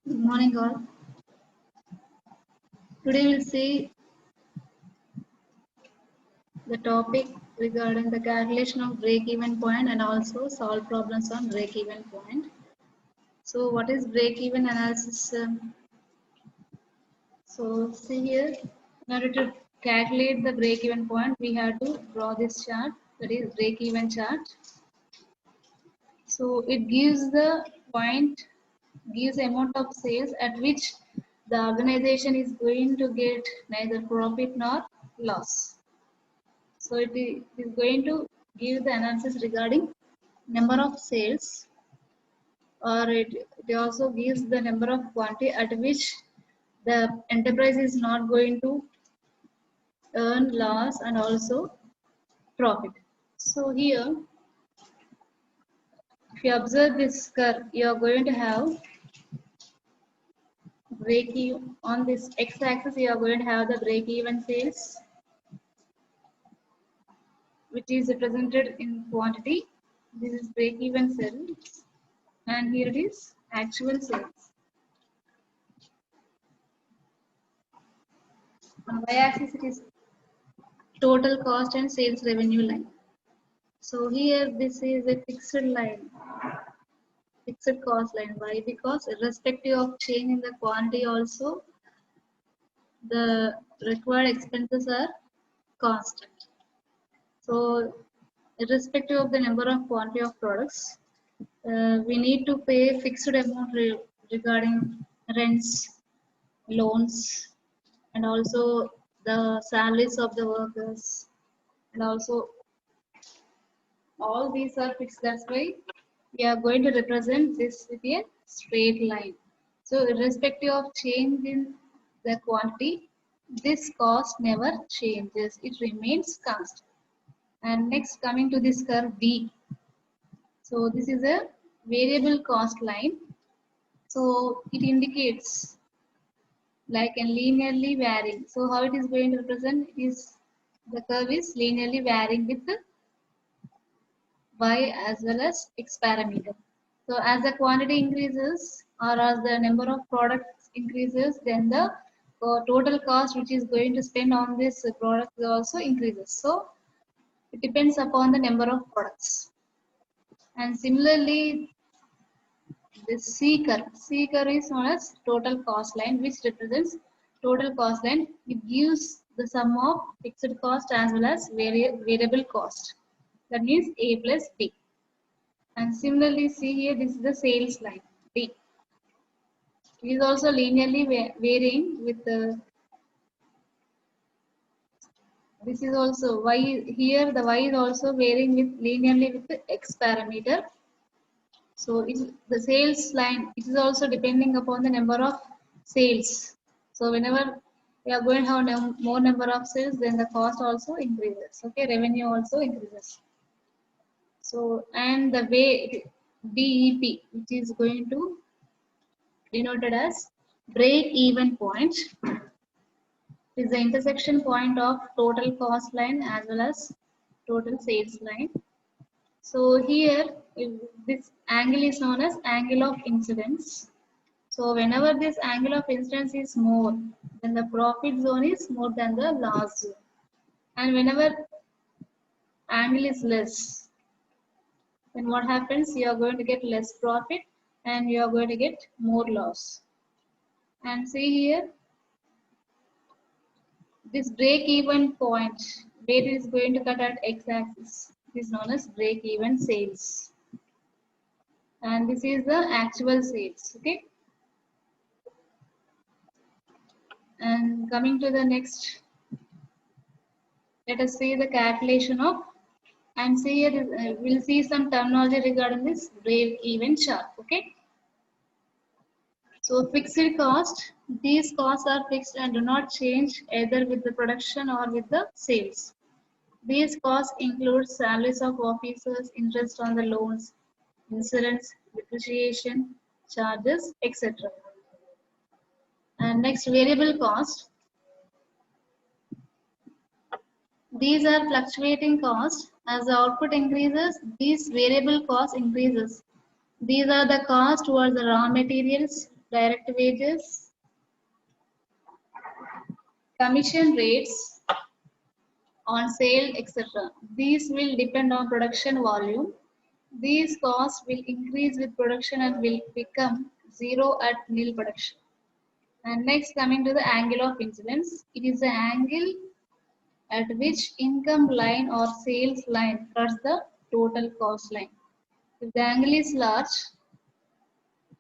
Good morning, all. Today we'll see the topic regarding the calculation of break-even point and also solve problems on break-even point. So, what is break-even analysis? So, see here, in order to calculate the break-even point, we have to draw this chart, that is break-even chart. So, it gives the point, gives the amount of sales at which the organization is going to get neither profit nor loss. So it is going to give the analysis regarding number of sales, or it also gives the number of quantity at which the enterprise is not going to earn loss and also profit. So here, if you observe this curve, you are going to have break even on this x-axis. You are going to have the break-even sales, which is represented in quantity. This is break-even sales, and here it is actual sales. On y-axis it is total cost and sales revenue line. So here this is a fixed line, fixed cost line. Why? Because irrespective of change in the quantity also, the required expenses are constant. So irrespective of the number of quantity of products, we need to pay fixed amount regarding rents, loans, and also the salaries of the workers, and also all these are fixed. That's why we are going to represent this with a straight line. So irrespective of change in the quantity, this cost never changes. It remains constant. And next, coming to this curve D. So this is a variable cost line. So it indicates like a linearly varying. So how it is going to represent is the curve is linearly varying with the y as well as x parameter. So as the quantity increases or as the number of products increases, then the total cost which is going to spend on this product also increases. So it depends upon the number of products. And similarly, this C curve is known as total cost line, which represents total cost line. It gives the sum of fixed cost as well as variable cost. That means A plus B. And similarly, see here, this is the sales line, D. It is also linearly varying with the, this is also Y, here the Y is also varying with linearly with the X parameter. So the sales line, it is also depending upon the number of sales. So whenever we are going to have more number of sales, then the cost also increases. Okay, revenue also increases. So, and the way BEP, which is going to denoted as break even point, is the intersection point of total cost line as well as total sales line. So here this angle is known as angle of incidence. So whenever this angle of incidence is more, then the profit zone is more than the loss zone. And whenever angle is less, then what happens? You are going to get less profit and you are going to get more loss. And see here, this break even point where it is going to cut at x-axis is known as break even sales, and this is the actual sales. Okay, and coming to the next, let us see the calculation of, and see here we'll see some terminology regarding this break even chart. Okay, so fixed cost, these costs are fixed and do not change either with the production or with the sales. These costs include salaries of officers, interest on the loans, insurance, depreciation, charges, etc. And next, variable cost. These are fluctuating costs. As the output increases, these variable costs increases. These are the costs towards the raw materials, direct wages, commission rates on sale, etc. These will depend on production volume. These costs will increase with production and will become zero at nil production. And next, coming to the angle of incidence, it is the angle at which income line or sales line cuts the total cost line. If the angle is large,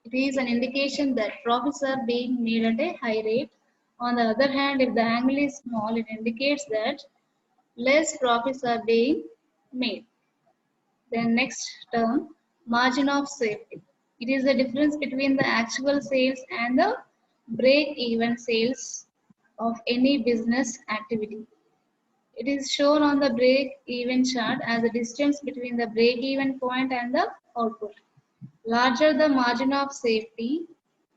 it is an indication that profits are being made at a high rate. On the other hand, if the angle is small, it indicates that less profits are being made. Then next term, margin of safety. It is the difference between the actual sales and the break-even sales of any business activity. It is shown on the break-even chart as the distance between the break-even point and the output. Larger the margin of safety,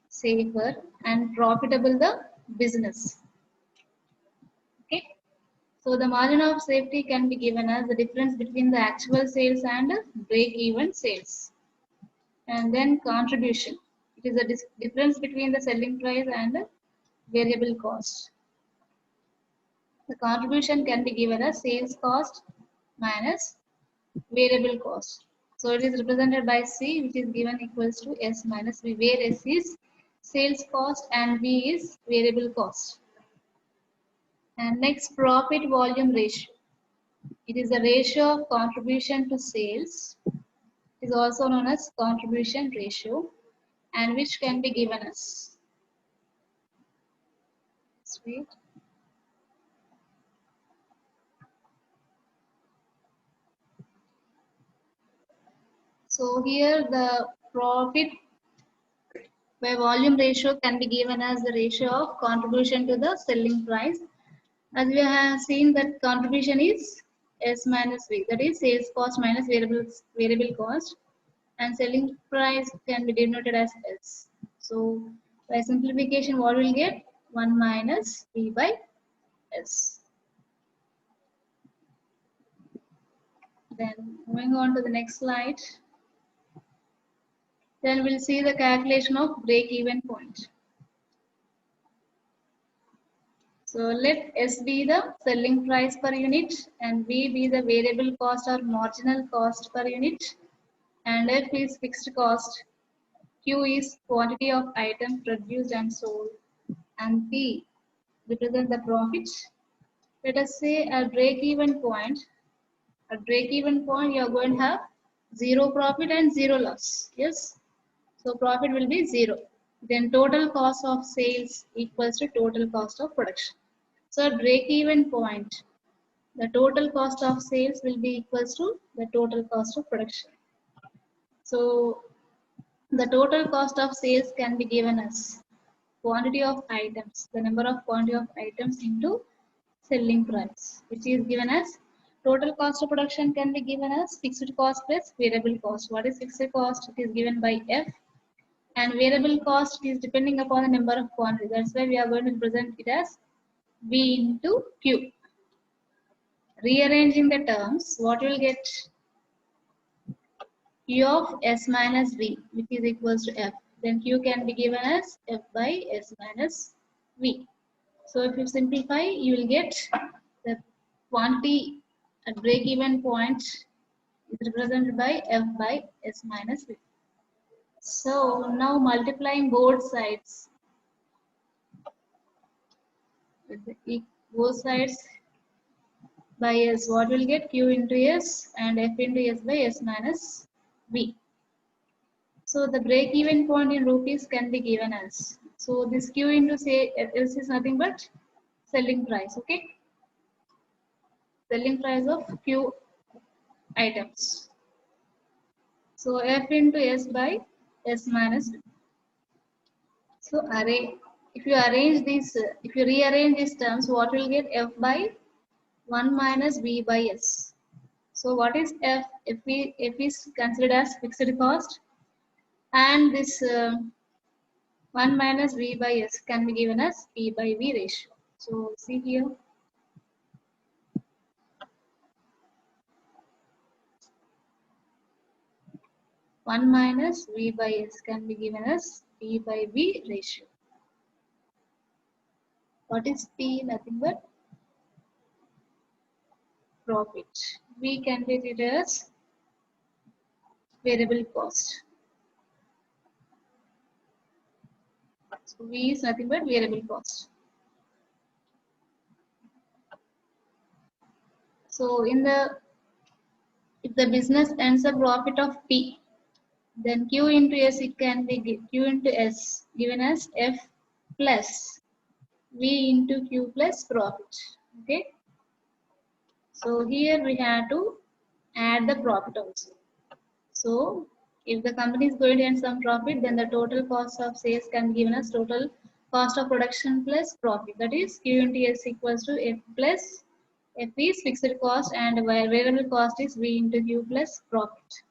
safer and profitable the business. Okay. So the margin of safety can be given as the difference between the actual sales and break-even sales. And then contribution. It is the difference between the selling price and variable cost. The contribution can be given as sales cost minus variable cost. So it is represented by C, which is given equals to S minus V, where S is sales cost and V is variable cost. And next, profit volume ratio. It is the ratio of contribution to sales. It is also known as contribution ratio, and which can be given as. Wait. So here the profit by volume ratio can be given as the ratio of contribution to the selling price. As we have seen that contribution is S minus V, that is sales cost minus variable cost, and selling price can be denoted as S. So by simplification, what will get? 1 minus V by S. Then moving on to the next slide. Then we'll see the calculation of break-even point. So let S be the selling price per unit and V be the variable cost or marginal cost per unit, and F is fixed cost, Q is quantity of items produced and sold, and P represent the profit. Let us say at break-even point, you are going to have zero profit and zero loss. Yes. So profit will be zero. Then total cost of sales equals to total cost of production. So at break-even point, the total cost of sales will be equals to the total cost of production. So the total cost of sales can be given as quantity of items, the number of quantity of items into selling price, which is given as total cost of production can be given as fixed cost plus variable cost. What is fixed cost? It is given by F, and variable cost is depending upon the number of quantity. That's why we are going to present it as V into Q. Rearranging the terms, what you will get? Q of S minus V, which is equals to F. Then Q can be given as F by S minus V. So if you simplify, you will get the quantity at break-even point is represented by F by S minus V. So now multiplying both sides with both sides by S, what will get? Q into S and F into S by S minus V. So the break-even point in rupees can be given as. So this Q into say S is nothing but selling price. Okay, selling price of Q items. So F into S by S minus V. So if you arrange these, if you rearrange these terms, what will get? F by 1 minus V by S. So what is F? F is considered as fixed cost, and this 1 minus V by S can be given as P by V ratio. So see here. One minus V by S can be given as P by V ratio. What is P? Nothing but profit. V can be written as variable cost. So V is nothing but variable cost. So if the business earns a profit of P, then Q into S, it can be Q into S given as F plus V into Q plus profit. Okay. So here we have to add the profit also. So if the company is going to earn some profit, then the total cost of sales can be given as total cost of production plus profit. That is Q into S equals to F plus F is fixed cost and variable cost is V into Q plus profit.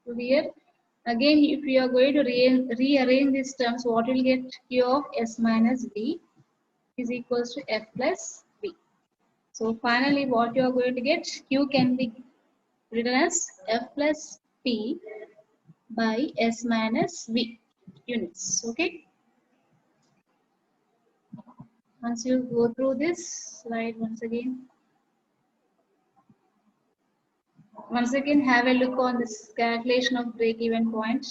So here again, if you are going to rearrange these terms, what will get? Q of S minus V is equals to F plus V. So finally what you are going to get? Q can be written as F plus P by S minus V units. Okay. Once you go through this slide once again have a look on this calculation of break-even point.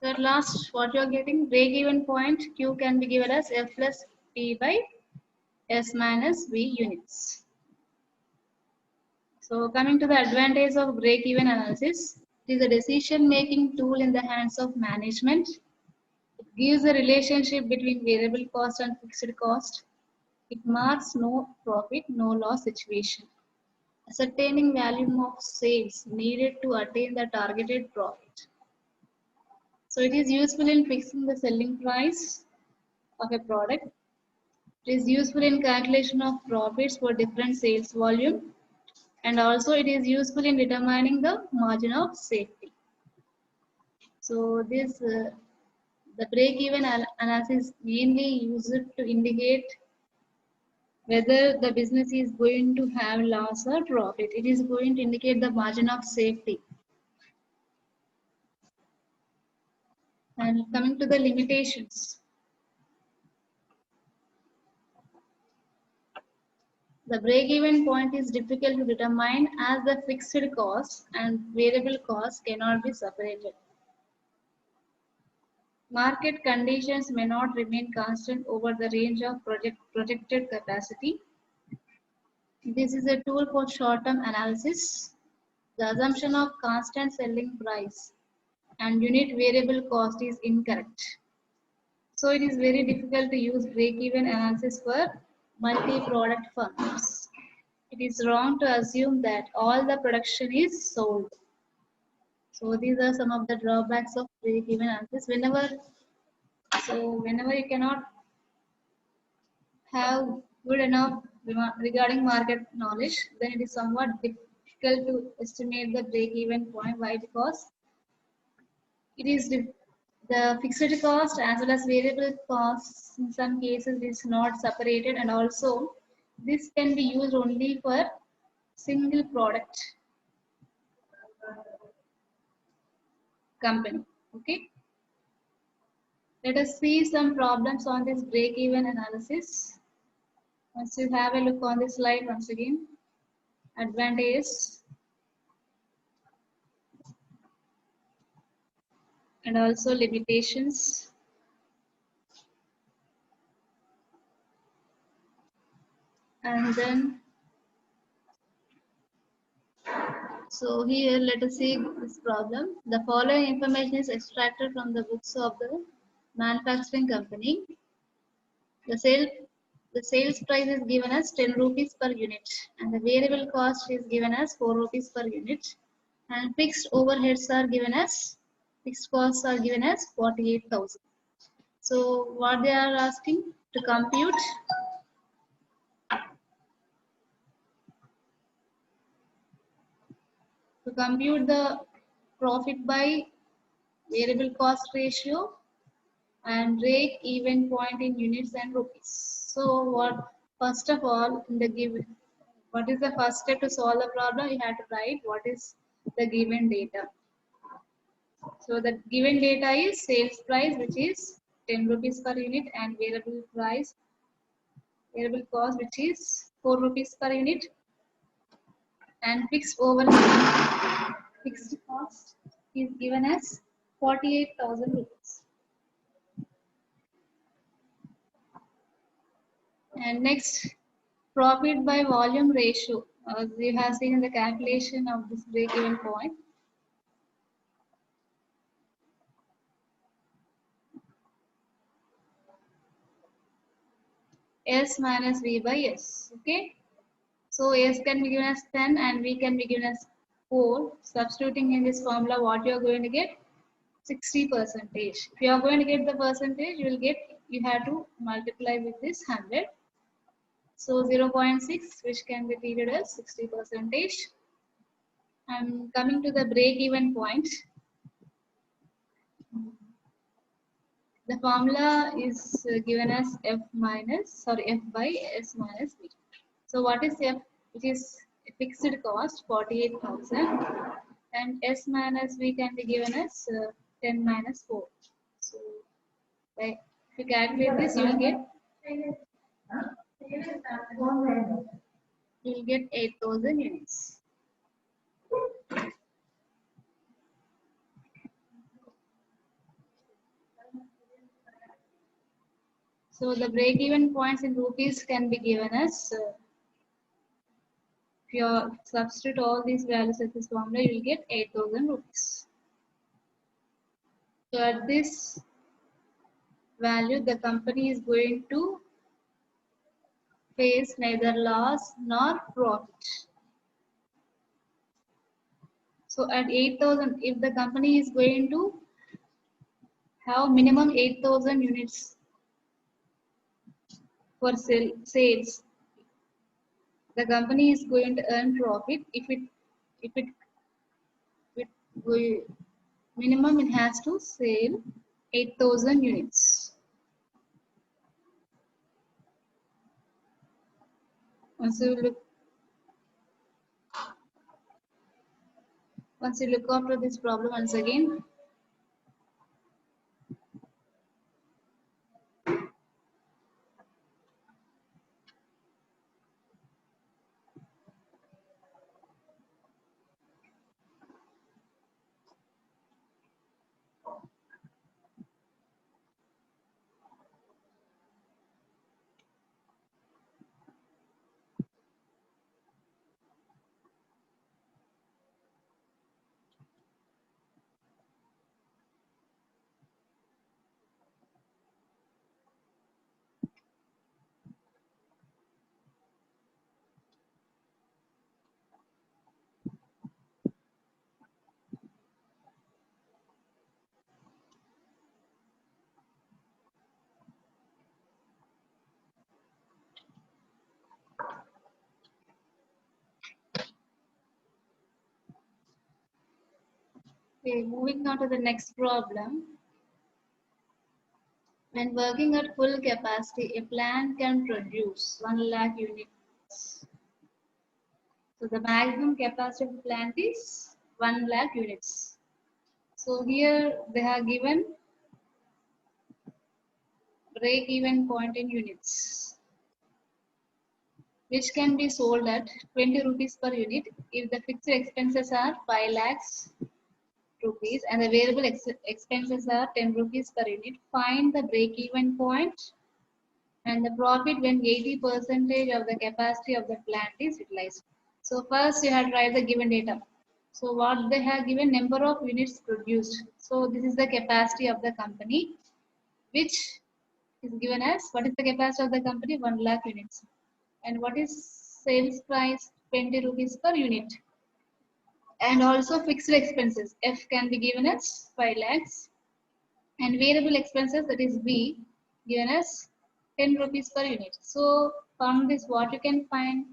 So at last, what you are getting, break-even point Q can be given as F plus P by S minus V units. So coming to the advantage of break-even analysis, it is a decision-making tool in the hands of management. It gives a relationship between variable cost and fixed cost. It marks no profit, no loss situation. Ascertaining volume of sales needed to attain the targeted profit. So it is useful in fixing the selling price of a product. It is useful in calculation of profits for different sales volume, and also it is useful in determining the margin of safety. So this the break-even analysis mainly used to indicate whether the business is going to have loss or profit. It is going to indicate the margin of safety. And coming to the limitations, the break-even point is difficult to determine as the fixed cost and variable cost cannot be separated. Market conditions may not remain constant over the range of projected capacity. This is a tool for short-term analysis. The assumption of constant selling price and unit variable cost is incorrect. So it is very difficult to use break-even analysis for multi-product firms. It is wrong to assume that all the production is sold. So these are some of the drawbacks of break-even analysis. Whenever you cannot have good enough regarding market knowledge, then it is somewhat difficult to estimate the break-even point. Why? Because it is the fixed cost as well as variable costs in some cases is not separated, and also this can be used only for single product company. Okay. Let us see some problems on this break-even analysis. Once you have a look on this slide once again, advantage and also limitations. And then, so here let us see this problem. The following information is extracted from the books of the manufacturing company. The sales price is given as 10 rupees per unit, and the variable cost is given as 4 rupees per unit, and fixed overheads are given as fixed costs are given as 48,000. So what they are asking to compute the profit by variable cost ratio, and break even point in units and rupees. So what, first of all, in the given, what is the first step to solve the problem? You have to write what is the given data. So the given data is sales price, which is 10 rupees per unit, and variable price, variable cost, which is 4 rupees per unit, and fixed overhead, fixed cost is given as 48,000 rupees. And next, profit by volume ratio. As you have seen in the calculation of this break-even point, S minus V by S. Okay. So S can be given as 10 and V can be given as 4. Substituting in this formula, what you are going to get? 60 percentage. If you are going to get the percentage, you will get, you have to multiply with this 100. So 0.6, which can be treated as 60 percentage. I'm coming to the break-even point. The formula is given as F by S minus V. So what is F? It is fixed cost 48,000, and S minus V can be given as 10 minus 4. So if you calculate this, you will get 8,000 units. So the break-even points in rupees can be given as, if you substitute all these values at this formula, you will get 8,000 rupees. So at this value, the company is going to face neither loss nor profit. So at 8,000, if the company is going to have minimum 8,000 units for sales, the company is going to earn profit. If minimum it has to sell 8,000 units. Once you look after this problem once again, okay, moving on to the next problem. When working at full capacity, a plant can produce 1 lakh units. So the maximum capacity of the plant is 1 lakh units. So here they have given break-even point in units, which can be sold at 20 rupees per unit if the fixed expenses are 5 lakhs rupees and the variable expenses are 10 rupees per unit. Find the break-even point and the profit when 80% of the capacity of the plant is utilized. So first you have to write the given data. So what they have given, number of units produced. So this is the capacity of the company, which is given as, what is the capacity of the company? 1 lakh units. And what is sales price? 20 rupees per unit. And also fixed expenses. F can be given as 5 lakhs. And variable expenses, that is B, given as 10 rupees per unit. So from this, what you can find,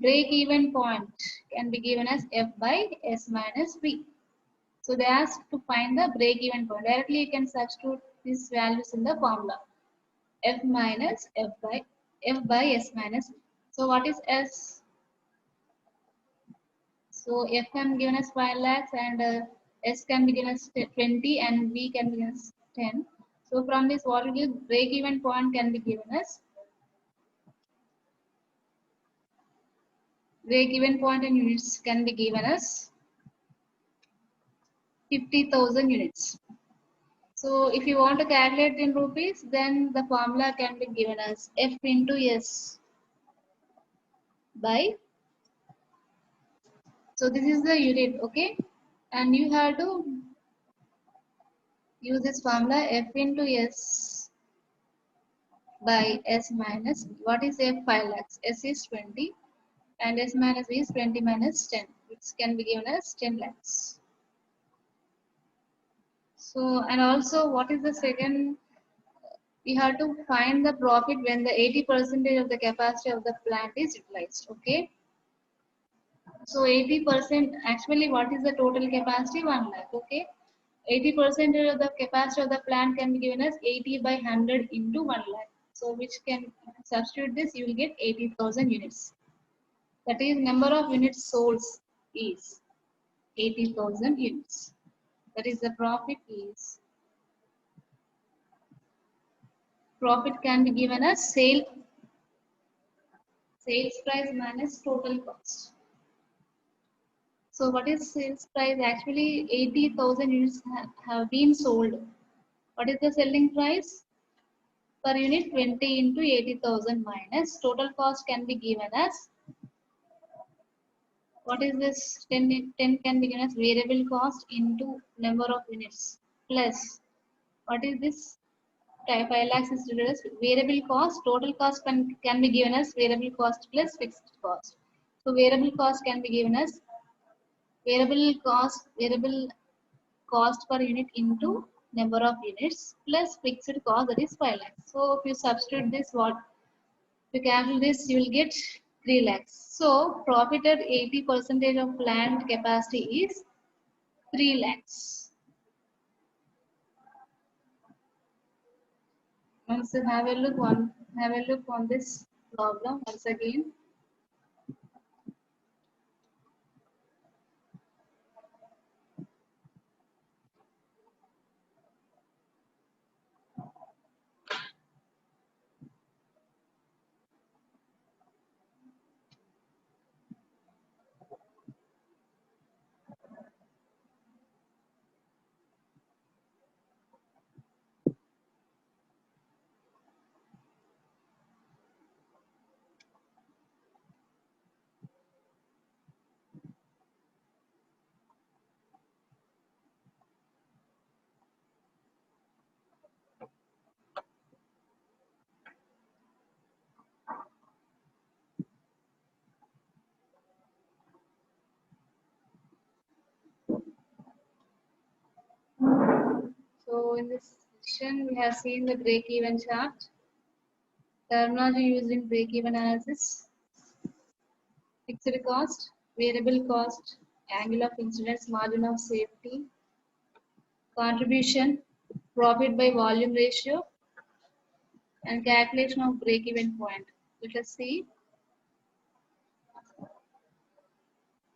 break even point can be given as F by S minus V. So they ask to find the break-even point. Directly you can substitute these values in the formula. F minus F by S minus. So what is S? So F can be given as 5 lakhs and S can be given as 20 and V can be given as 10. So from this what will give break-even point can be given as break-even point in units can be given as 50,000 units. So if you want to calculate in rupees, then the formula can be given as F into S by, so this is the unit, okay? And you have to use this formula F into S by S minus, what is F? 5 lakhs, S is 20 and S minus V is 20 minus 10, which can be given as 10 lakhs. So, and also what is the second? We have to find the profit when the 80% of the capacity of the plant is utilized, okay? So 80%, actually what is the total capacity? 1 lakh, okay? 80% of the capacity of the plant can be given as 80 by 100 into 1 lakh. So which can substitute this, you will get 80,000 units. That is number of units sold is 80,000 units. That is the profit is. Profit can be given as sales price minus total cost. So what is sales price? Actually 80,000 units have been sold. What is the selling price? Per unit 20 into 80,000 minus total cost can be given as, what is this? 10 can be given as variable cost into number of units plus, what is this? 5 lakhs is treated as variable cost. Total cost can be given as variable cost plus fixed cost. So variable cost can be given as variable cost per unit into number of units plus fixed cost, that is 5 lakhs. So if you substitute this, what to calculate this, you will get 3 lakhs. So profit at 80% of plant capacity is 3 lakhs. Once you have a look on this problem once again. So in this section, we have seen the break-even chart, terminology used in break-even analysis, fixed cost, variable cost, angle of incidence, margin of safety, contribution, profit by volume ratio, and calculation of break-even point. Let us see.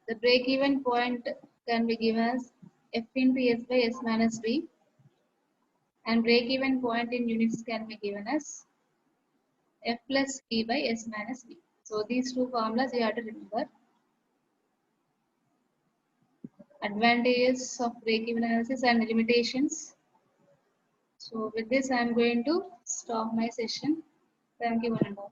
The break-even point can be given as F into S by S minus V, and break-even point in units can be given as F plus P by S minus V. So these two formulas you have to remember. Advantages of break-even analysis and limitations. So with this, I am going to stop my session. Thank you, one and all.